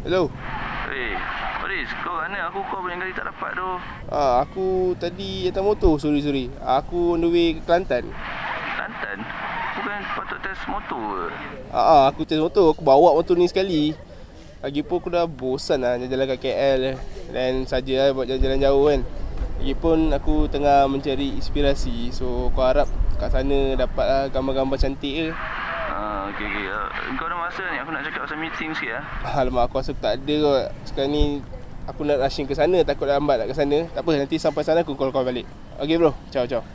Hello. Faris, kau mana? Aku call banyak kali tak dapat tu. Aku tadi atas motor, sorry. Aku on the way ke Kelantan. Kelantan? Bukan patut test motor ke? Aku test motor, aku bawa motor ni sekali. Lagipun aku dah bosan lah jalan kat KL dan saja buat jalan-jalan jauh kan. Lagipun aku tengah mencari inspirasi. So aku harap kat sana dapat lah gambar-gambar cantik ke. Okay. Kau ada masa ni? Aku nak cakap pasal meeting sikit lah. Alamak, aku rasa aku tak ada kot. Sekarang ni aku nak rushing ke sana, takut lambat nak ke sana. Tak apa, nanti sampai sana aku call kau balik. Okay bro, ciao.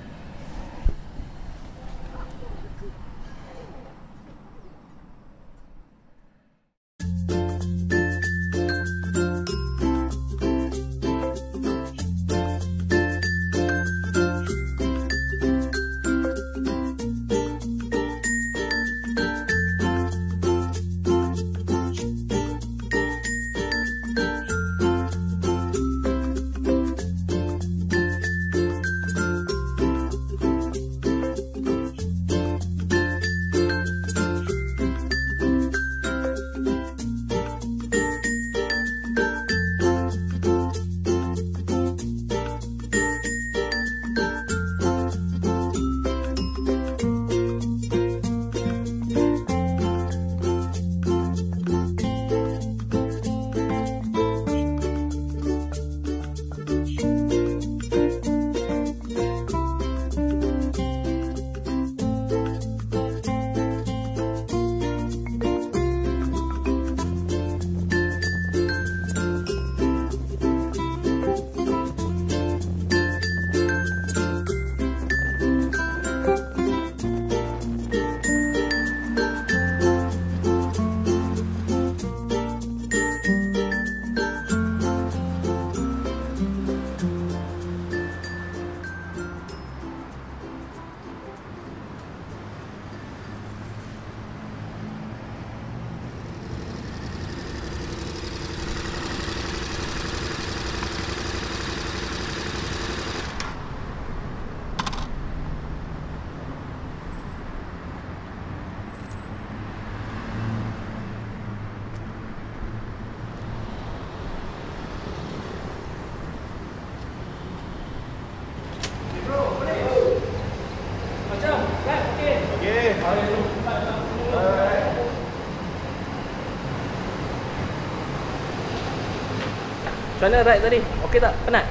Macam mana ride tadi? Okey tak? Penat?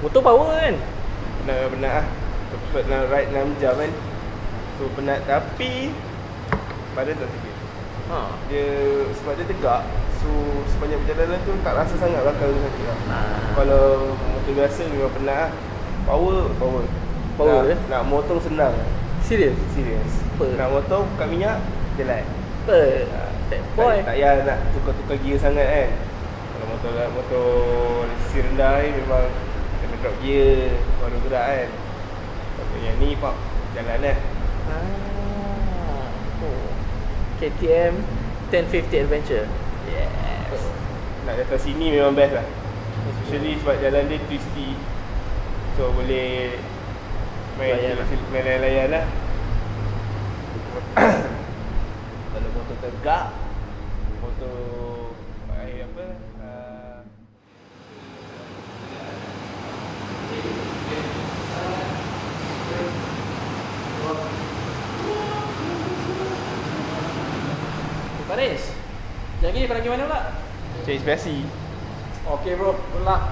Motor power kan? Penat lah. Cepat nak ride 6 jam kan. So penat tapi badan tak sakit. Dia sebab dia tegak. So sepanjang perjalanan tu tak rasa sangat belakang tu sakit lah. Kalau motor biasa memang penat lah. Power nak motong senang. Serius? Nak motong buka minyak jalan. Boy. Tak payah nak tukar-tukar gear sangat kan. Kalau motor sisi rendah ni memang kena drop gear baru gerak kan. Tapi yang ni pak jalan lah. KTM 1050 Adventure. Yes. Nak datang sini memang best lah. Especially sebab jalan dia twisty. So boleh main layan lah. Kalau motor tegak, motor Faris, jangan gini kau nak pergi mana pula? cari inspirasi. Okay bro, good luck.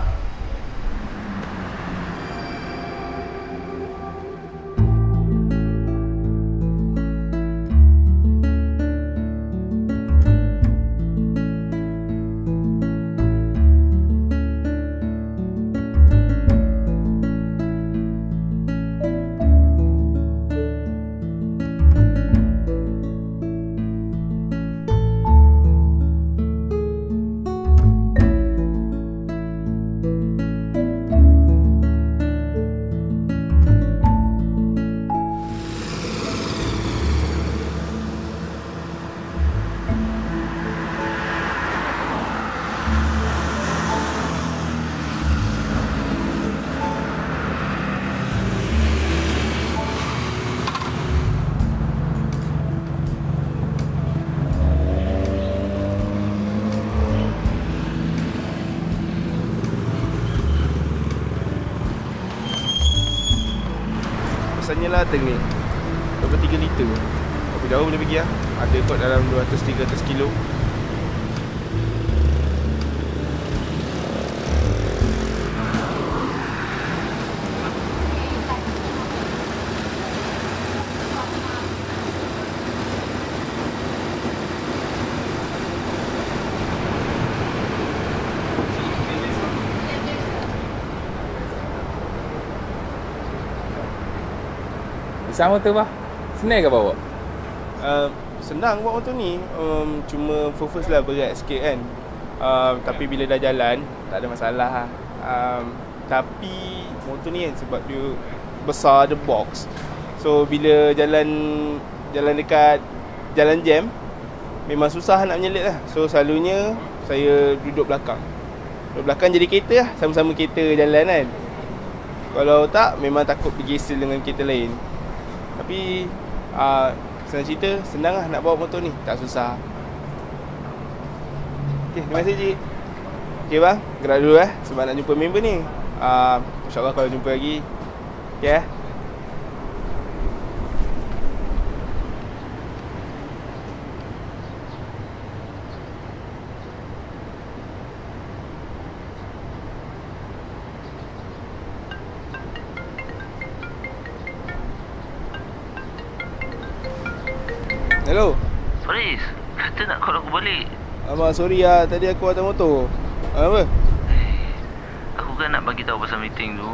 pesannya lah tengik 23 liter. Berapa jauh boleh pergi lah. Ada kot dalam 200-300 kilo. Sama tu bah. Senang ke bawa? Senang buat motor ni. Cuma first lah berat sikit kan. Tapi bila dah jalan tak ada masalah lah. Tapi motor ni kan sebab dia besar, ada box. So bila jalan dekat jalan jam memang susah nak menyelit lah. So selalunya saya duduk belakang. Duduk belakang jadi kereta lah. Sama-sama kereta jalan kan. Kalau tak memang takut bergesel dengan kereta lain. Tapi senang cerita, senang lah nak bawa motor ni. Tak susah. Okay, terima kasih cik. Okay bang, gerak dulu sebab nak jumpa member ni. InsyaAllah kalau jumpa lagi. Okay Hello. Faris, kata nak call aku balik. Abang sorry lah, tadi aku atas motor. Apa? Aku kan nak bagi tahu pasal meeting tu.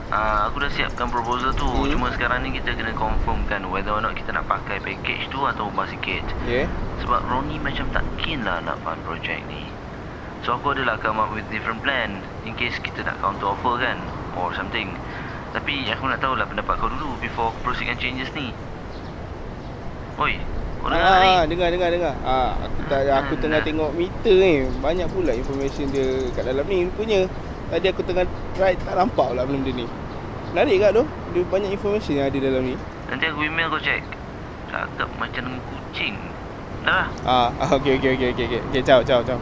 Aku dah siapkan proposal tu. Cuma sekarang ni kita kena confirmkan whether or not kita nak pakai package tu atau ubah sikit. Okay. Sebab Ronnie macam tak keen lah nak fund project ni. So aku adalah come up with different plan in case kita nak counter offer kan, or something. Tapi aku nak tahulah pendapat kau dulu before aku proceed dengan changes ni. Oi, kau dengar ni? Dengar. Aku tengah tengok meter ni. Banyak pula information dia kat dalam ni rupanya. Tadi aku tengah ride tak nampak pula benda ni. Menarik kat tu. Dia banyak information yang ada dalam ni. Nanti aku email kau check. Cakap macam dengan kucing. Dah lah. Okay, ciao.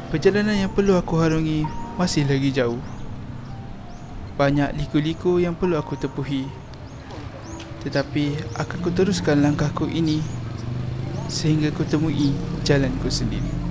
Perjalanan yang perlu aku harungi masih lagi jauh. Banyak liku-liku yang perlu aku tepuhi. Tetapi akan ku teruskan langkahku ini sehingga ku temui jalanku sendiri.